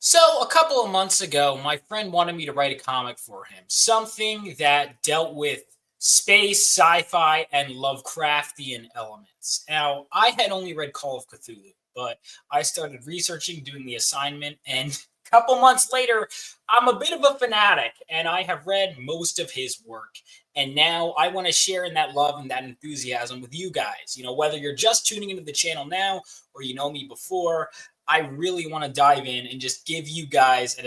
So, a couple of months ago, my friend wanted me to write a comic for him, something that dealt with space, sci fi, and Lovecraftian elements. Now, I had only read Call of Cthulhu, but I started researching, doing the assignment, and a couple months later, I'm a bit of a fanatic, and I have read most of his work. And now I want to share in that love and that enthusiasm with you guys. Whether you're just tuning into the channel now or you know me before, I really want to dive in and just give you guys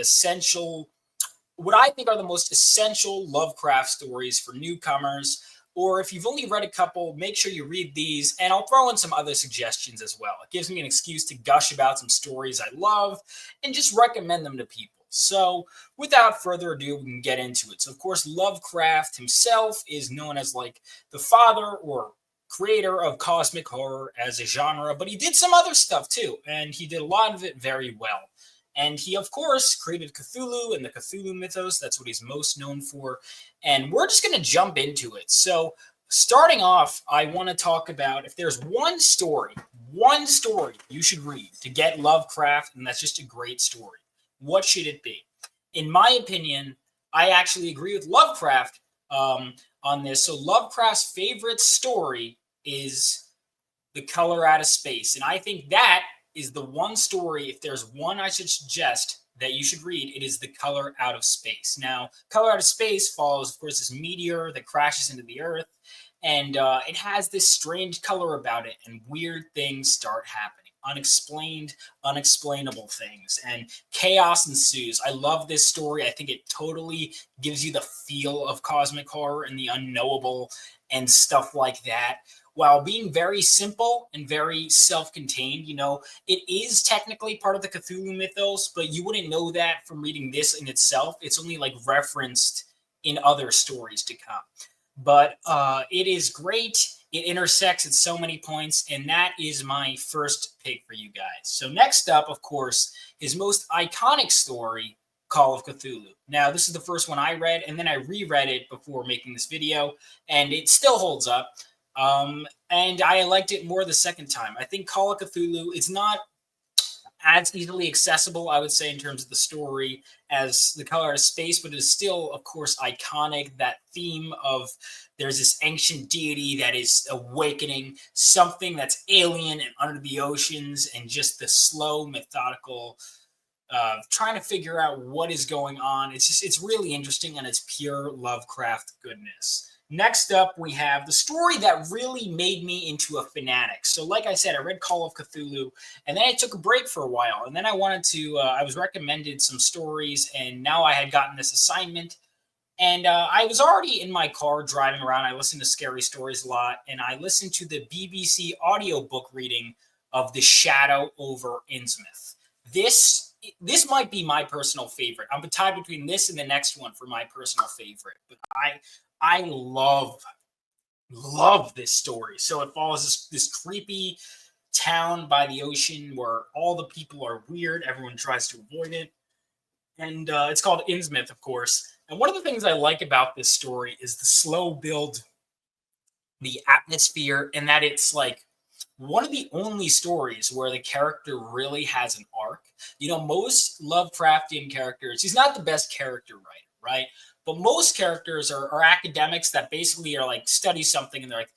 what I think are the most essential Lovecraft stories for newcomers. Or if you've only read a couple, make sure you read these, and I'll throw in some other suggestions as well. It gives me an excuse to gush about some stories I love and just recommend them to people. So, without further ado, we can get into it. So, of course, Lovecraft himself is known as like the father or creator of cosmic horror as a genre, but he did some other stuff too, and he did a lot of it very well. And he, of course, created Cthulhu and the Cthulhu mythos. That's what he's most known for. And we're just going to jump into it. So, starting off, I want to talk about if there's one story you should read to get Lovecraft, and that's just a great story, what should it be? In my opinion, I actually agree with Lovecraft on this. So, Lovecraft's favorite story is The Color Out of Space. And I think that is the one story, if there's one I should suggest that you should read, it is The Color Out of Space. Now, Color Out of Space follows, of course, this meteor that crashes into the Earth, and it has this strange color about it, and weird things start happening. Unexplained, unexplainable things, and chaos ensues. I love this story. I think it totally gives you the feel of cosmic horror and the unknowable and stuff like that, while being very simple and very self-contained. It is technically part of the Cthulhu mythos, but you wouldn't know that from reading this in itself. It's only like referenced in other stories to come. But it is great. It intersects at so many points, and that is my first pick for you guys. So next up, of course, his most iconic story, Call of Cthulhu. Now, this is the first one I read, and then I reread it before making this video, and it still holds up. And I liked it more the second time. I think Call of Cthulhu is not as easily accessible, I would say, in terms of the story as The Color Out of Space, but it is still, of course, iconic. That theme of there's this ancient deity that is awakening something that's alien and under the oceans, and just the slow, methodical trying to figure out what is going on. It's really interesting, and it's pure Lovecraft goodness. Next up, we have the story that really made me into a fanatic. So, like I said, I read Call of Cthulhu, and then I took a break for a while. And then I was recommended some stories, and now I had gotten this assignment. And I was already in my car driving around. I listened to scary stories a lot, and I listened to the BBC audiobook reading of The Shadow over Innsmouth. This might be my personal favorite. I'm tied between this and the next one for my personal favorite. But I love this story. So it follows this creepy town by the ocean where all the people are weird. Everyone tries to avoid it. And it's called Innsmouth, of course. And one of the things I like about this story is the slow build, the atmosphere, and that it's like one of the only stories where the character really has an arc. Most Lovecraftian characters, he's not the best character writer, right? But most characters are academics that basically are like study something and they're like,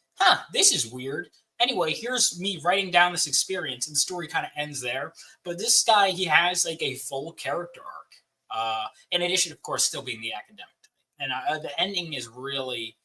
this is weird. Anyway, here's me writing down this experience, and the story kind of ends there. But this guy, he has like a full character arc. In addition, of course, still being the academic. And the ending is really,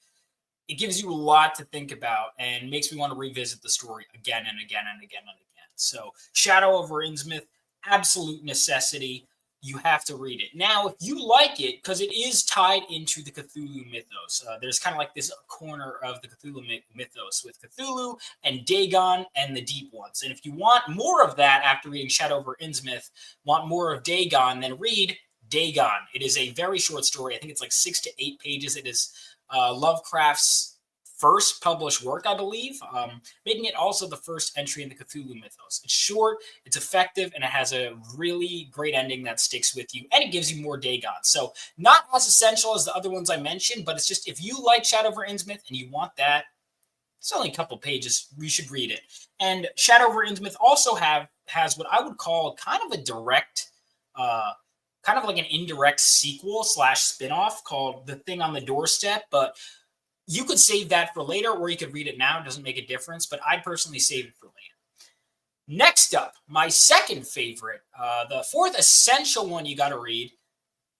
it gives you a lot to think about and makes me want to revisit the story again and again and again and again. So, Shadow over Innsmouth, absolute necessity. You have to read it. Now, if you like it, because it is tied into the Cthulhu mythos, there's kind of like this corner of the Cthulhu mythos with Cthulhu and Dagon and the Deep Ones. And if you want more of that after reading Shadow over Innsmouth, want more of Dagon, then read Dagon. It is a very short story. I think it's like 6 to 8 pages. It is Lovecraft's first published work, I believe, making it also the first entry in the Cthulhu mythos. It's short, it's effective, and it has a really great ending that sticks with you, and it gives you more Dagon. So not as essential as the other ones I mentioned, but it's just, if you like Shadow over Innsmouth and you want that, it's only a couple pages. You should read it. And Shadow over Innsmouth also has what I would call kind of a direct uh, kind of like an indirect sequel slash spinoff called The Thing on the Doorstep. But you could save that for later, or you could read it now. It doesn't make a difference. But I'd personally save it for later. Next up, my second favorite, the fourth essential one you got to read,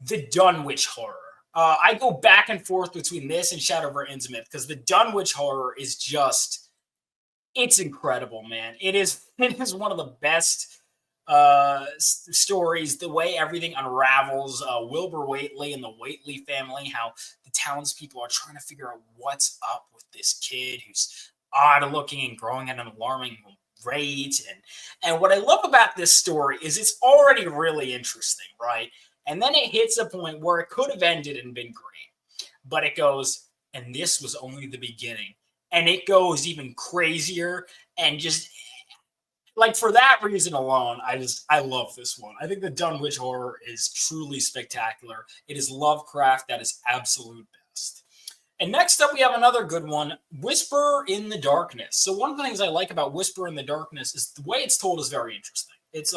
The Dunwich Horror. I go back and forth between this and Shadow over Innsmouth because The Dunwich Horror is just, it's incredible, man. It is one of the best stories. The way everything unravels, Wilbur Whately and the Whately family, how the townspeople are trying to figure out what's up with this kid who's odd looking and growing at an alarming rate. And what I love about this story is it's already really interesting, right? And then it hits a point where it could have ended and been great, but it goes, and this was only the beginning. And it goes even crazier, and just like for that reason alone, I love this one. I think the Dunwich Horror is truly spectacular. It is Lovecraft that is absolute best. And next up, we have another good one, Whisper in the Darkness. So one of the things I like about Whisper in the Darkness is the way it's told is very interesting. It's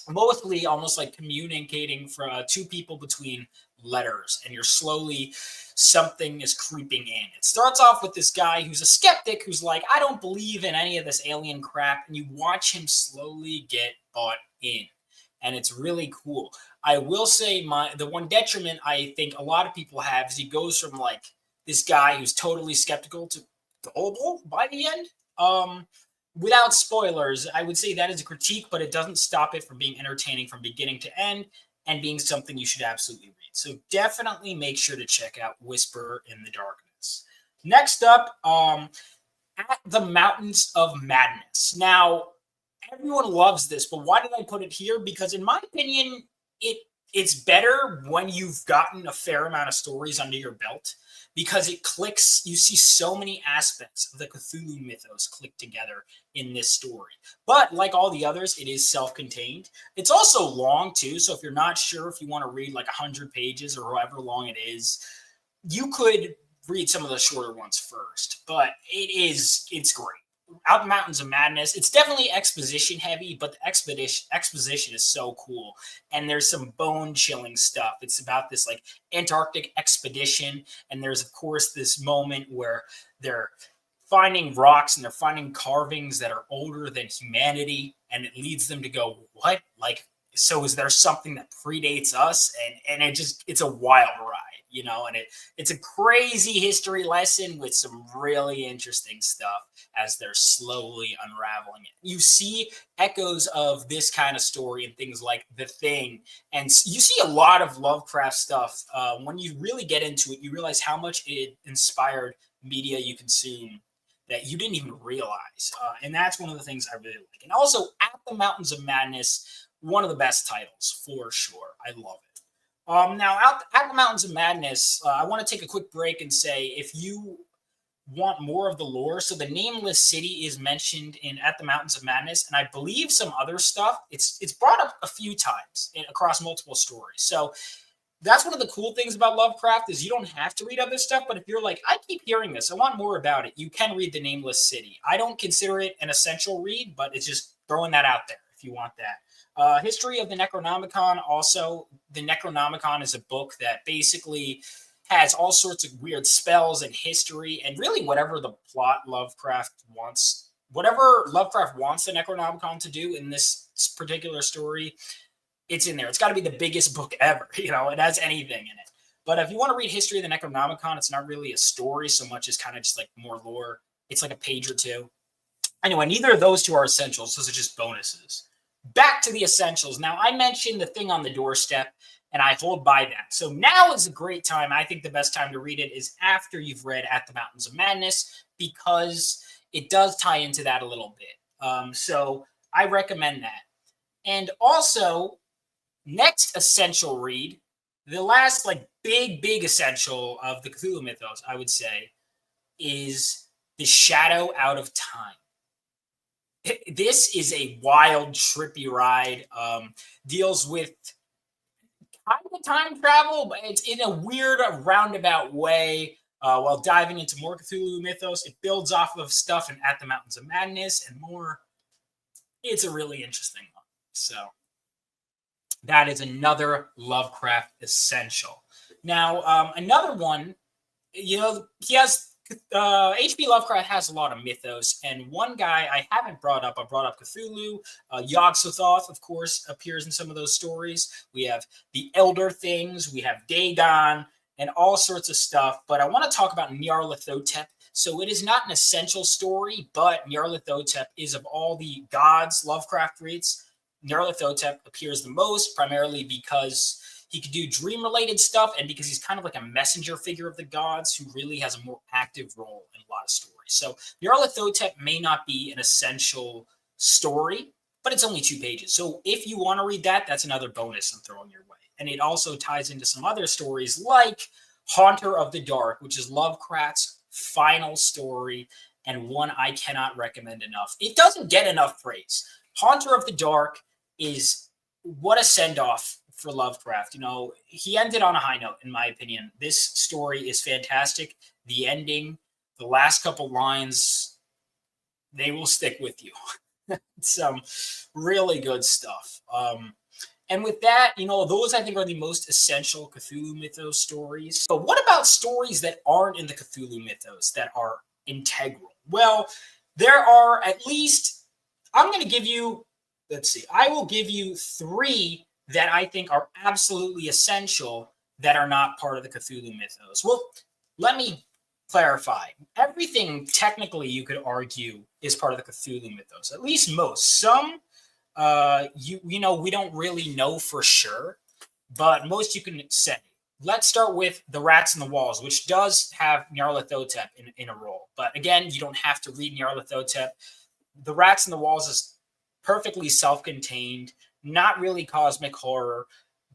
mostly almost like communicating for two people between letters, and you're slowly, something is creeping in. It starts off with this guy who's a skeptic who's like, I don't believe in any of this alien crap, and you watch him slowly get bought in, and it's really cool. I will say the one detriment I think a lot of people have is he goes from like this guy who's totally skeptical to gullible by the end. Without spoilers, I would say that is a critique, but it doesn't stop it from being entertaining from beginning to end and being something you should absolutely read. So definitely make sure to check out Whisper in the Darkness. Next up, At the Mountains of Madness. Now, everyone loves this, but why did I put it here? Because in my opinion, it's better when you've gotten a fair amount of stories under your belt, because it clicks. You see so many aspects of the Cthulhu mythos click together in this story. But like all the others, it is self-contained. It's also long too, so if you're not sure if you want to read like 100 pages or however long it is, you could read some of the shorter ones first. But it's great. Out the Mountains of Madness, it's definitely exposition heavy, but the exposition is so cool. And there's some bone chilling stuff. It's about this like Antarctic expedition. And there's, of course, this moment where they're finding rocks and they're finding carvings that are older than humanity. And it leads them to go, what? Like, so is there something that predates us? And it's a wild ride. And it's a crazy history lesson with some really interesting stuff as they're slowly unraveling it. You see echoes of this kind of story in things like The Thing, and you see a lot of Lovecraft stuff. When you really get into it, you realize how much it inspired media you consume that you didn't even realize. And that's one of the things I really like. And also, At the Mountains of Madness, one of the best titles for sure. I love it. Now, At the Mountains of Madness, I want to take a quick break and say, if you want more of the lore, so the Nameless City is mentioned in At the Mountains of Madness, and I believe some other stuff. It's brought up a few times across multiple stories. So that's one of the cool things about Lovecraft is you don't have to read other stuff, but if you're like, I keep hearing this, I want more about it, you can read the Nameless City. I don't consider it an essential read, but it's just throwing that out there if you want that. History of the Necronomicon. Also, the Necronomicon is a book that basically has all sorts of weird spells and history, and really whatever the plot Lovecraft wants, whatever Lovecraft wants the Necronomicon to do in this particular story, it's in there. It's got to be the biggest book ever. It has anything in it. But if you want to read History of the Necronomicon, it's not really a story so much as kind of just like more lore. It's like a page or two. Anyway, neither of those two are essentials. Those are just bonuses. Back to the essentials. Now, I mentioned The Thing on the Doorstep, and I hold by that. So now is a great time. I think the best time to read it is after you've read At the Mountains of Madness, because it does tie into that a little bit. So I recommend that. And also, next essential read, the last like big essential of the Cthulhu mythos, I would say, is The Shadow Out of Time. This is a wild, trippy ride. Deals with kind of time travel, but it's in a weird, roundabout way. While diving into more Cthulhu mythos, it builds off of stuff in At the Mountains of Madness and more. It's a really interesting one. So That is another Lovecraft essential. Now, another one, he has H.P. Lovecraft has a lot of mythos, and one guy I haven't brought up, I brought up Cthulhu. Yog-Sothoth, of course, appears in some of those stories. We have the Elder Things, we have Dagon, and all sorts of stuff. But I want to talk about Nyarlathotep. So it is not an essential story, but Nyarlathotep is, of all the gods Lovecraft reads, Nyarlathotep appears the most, primarily because he could do dream-related stuff, and because he's kind of like a messenger figure of the gods who really has a more active role in a lot of stories. So Nyarlathotep may not be an essential story, but it's only 2 pages. So if you want to read that, that's another bonus I'm throwing your way. And it also ties into some other stories like Haunter of the Dark, which is Lovecraft's final story, and one I cannot recommend enough. It doesn't get enough praise. Haunter of the Dark is what a send-off for Lovecraft. He ended on a high note, in my opinion. This story is fantastic. The ending, the last couple lines, they will stick with you. Some really good stuff. And with that, those I think are the most essential Cthulhu mythos stories. But what about stories that aren't in the Cthulhu mythos that are integral? Well, there are at least, I'm going to give you, I will give you 3 that I think are absolutely essential that are not part of the Cthulhu mythos. Well, let me clarify. Everything technically you could argue is part of the Cthulhu mythos, at least most. Some, we don't really know for sure, but most you can say. Let's start with The Rats in the Walls, which does have Nyarlathotep in a role. But again, you don't have to read Nyarlathotep. The Rats in the Walls is perfectly self-contained, not really cosmic horror,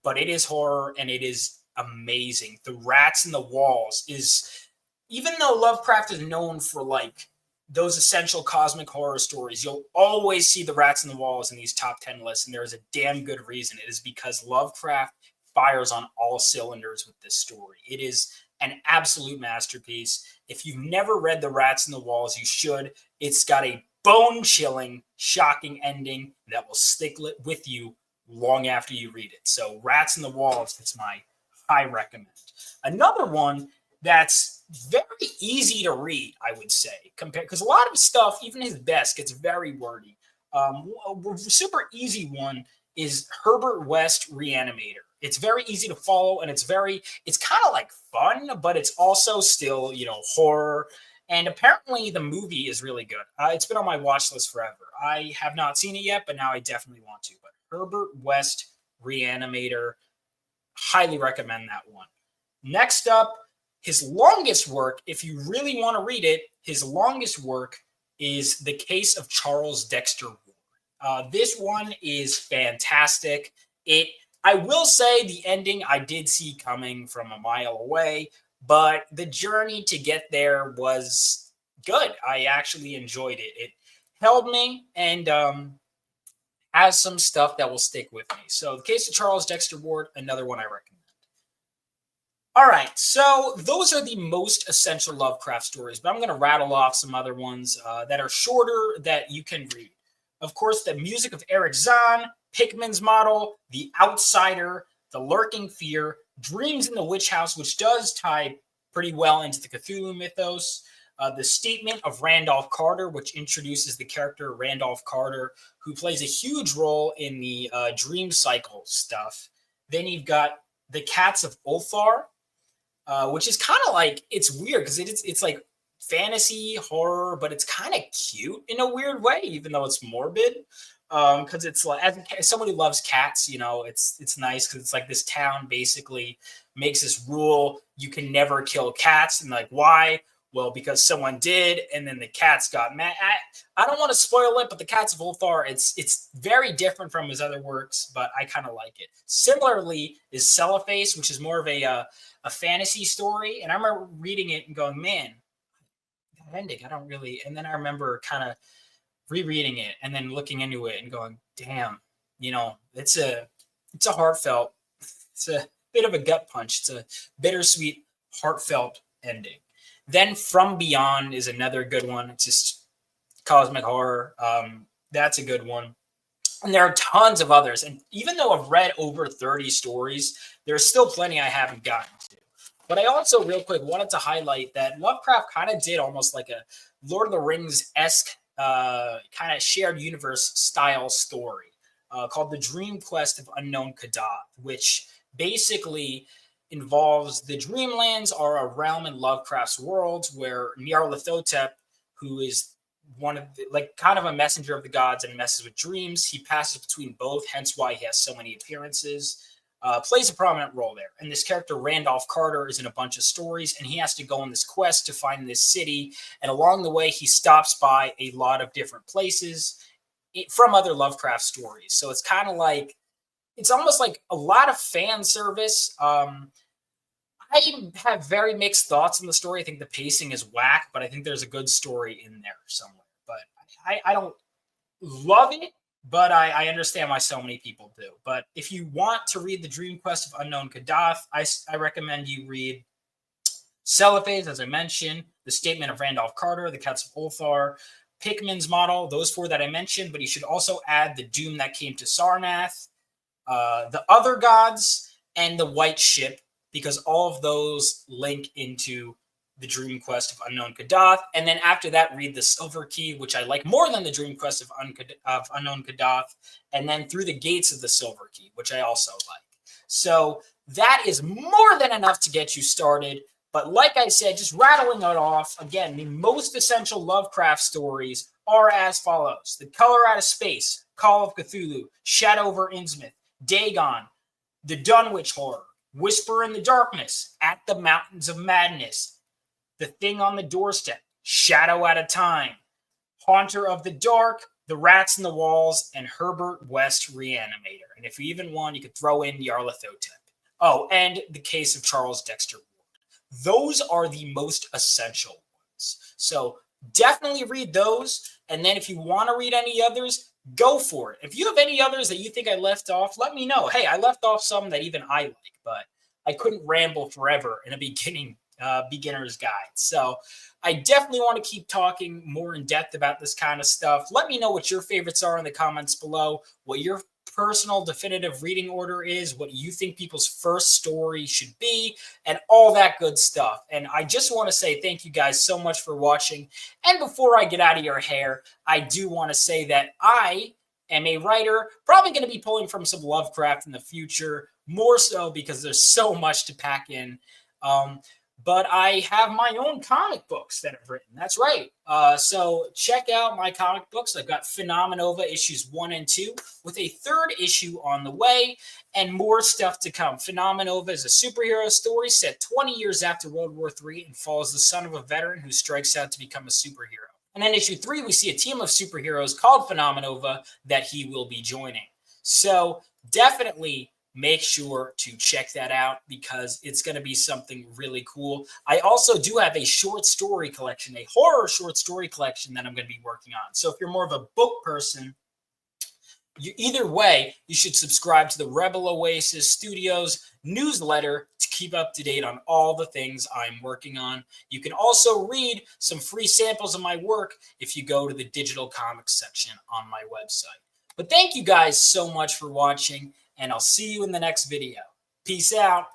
but it is horror, and it is amazing. The Rats in the Walls is, even though Lovecraft is known for like those essential cosmic horror stories, you'll always see The Rats in the Walls in these top 10 lists, and there is a damn good reason. It is because Lovecraft fires on all cylinders with this story. It is an absolute masterpiece. If you've never read The Rats in the Walls, you should. It's got a bone-chilling, shocking ending that will stick with you long after you read it. So Rats in the Walls, it's my high recommend. Another one that's very easy to read, I would say, because a lot of stuff, even his best, gets very wordy. A super easy one is Herbert West Reanimator. It's very easy to follow, and it's kind of like fun, but it's also still, horror. And apparently the movie is really good. It's been on my watch list forever. I have not seen it yet, but now I definitely want to. But Herbert West Reanimator, highly recommend that one. Next up, his longest work, if you really want to read it, his longest work is The Case of Charles Dexter Ward. This one is fantastic. I will say the ending I did see coming from a mile away, but the journey to get there was good. I actually enjoyed it. It held me and has some stuff that will stick with me. So The Case of Charles Dexter Ward, another one I recommend. All right, so those are the most essential Lovecraft stories, but I'm going to rattle off some other ones that are shorter that you can read. Of course, The Music of Eric Zahn, Pickman's Model, The Outsider, The Lurking Fear, Dreams in the Witch House, which does tie pretty well into the Cthulhu mythos. The Statement of Randolph Carter, which introduces the character Randolph Carter, who plays a huge role in the dream cycle stuff. Then you've got The Cats of Ulthar, which is kind of like, it's weird because it's like fantasy horror, but it's kind of cute in a weird way, even though it's morbid. Because it's like, as someone who loves cats, it's nice because it's like this town basically makes this rule: you can never kill cats. And like, why? Well, because someone did, and then the cats got mad. I don't want to spoil it, but The Cats of Ulthar, it's very different from his other works, but I kind of like it. Similarly is Cellophane, which is more of a fantasy story, and I remember reading it and going, man, that ending, I don't really. And then I remember kind of rereading it and then looking into it and going, damn, it's a heartfelt, it's a bit of a gut punch. It's a bittersweet, heartfelt ending. Then From Beyond is another good one. It's just cosmic horror. That's a good one. And there are tons of others. And even though I've read over 30 stories, there's still plenty I haven't gotten to. But I also, real quick, wanted to highlight that Lovecraft kind of did almost like a Lord of the Rings esque kind of shared universe style story called The Dream Quest of Unknown Kadath, which basically involves the Dreamlands are a realm in Lovecraft's world where Nyarlathotep, who is one of the, like kind of a messenger of the gods and messes with dreams. He passes between both, hence why he has so many appearances. Plays a prominent role there. And this character, Randolph Carter, is in a bunch of stories, and he has to go on this quest to find this city. And along the way, he stops by a lot of different places from other Lovecraft stories. So it's kind of like, it's almost like a lot of fan service. I have very mixed thoughts on the story. I think the pacing is whack, but I think there's a good story in there somewhere. But I don't love it, but I understand why so many people do. But if you want to read The Dream Quest of Unknown Kadath, I recommend you read Cellophane, as I mentioned, The Statement of Randolph Carter, The Cats of Ulthar, Pickman's Model, those four that I mentioned, but you should also add The Doom That Came to Sarnath, The Other Gods, and The White Ship, because all of those link into The Dream Quest of Unknown Kadath. And then after that, read The Silver Key, which I like more than The Dream Quest of Unknown Kadath, and then Through the Gates of the Silver Key, which I also like. So that is more than enough to get you started. But like I said, just rattling it off, again, the most essential Lovecraft stories are as follows. The Color Out of Space, Call of Cthulhu, Shadow over Innsmouth, Dagon, The Dunwich Horror, Whisper in the Darkness, At the Mountains of Madness, The Thing on the Doorstep, Shadow Out of Time, Haunter of the Dark, The Rats in the Walls, and Herbert West Reanimator. And if you even want, you could throw in Nyarlathotep. Oh, and The Case of Charles Dexter Ward. Those are the most essential ones. So definitely read those. And then if you want to read any others, go for it. If you have any others that you think I left off, let me know. Hey, I left off some that even I like, but I couldn't ramble forever in a beginner's guide. So I definitely want to keep talking more in depth about this kind of stuff. Let me know what your favorites are in the comments below, what your personal definitive reading order is, what you think people's first story should be, and all that good stuff. And I just want to say thank you guys so much for watching. And before I get out of your hair, I do want to say that I am a writer, probably going to be pulling from some Lovecraft in the future, more so because there's so much to pack in. But I have my own comic books that I've written. That's right. So check out my comic books. I've got Phenomenova issues 1 and 2 with a third issue on the way and more stuff to come. Phenomenova is a superhero story set 20 years after World War III and follows the son of a veteran who strikes out to become a superhero. And in issue 3, we see a team of superheroes called Phenomenova that he will be joining. So definitely make sure to check that out because it's going to be something really cool. I also do have a short story collection, a horror short story collection that I'm going to be working on. So if you're more of a book person, either way, you should subscribe to the Rebel Oasis Studios newsletter to keep up to date on all the things I'm working on. You can also read some free samples of my work if you go to the digital comics section on my website. But thank you guys so much for watching, and I'll see you in the next video. Peace out.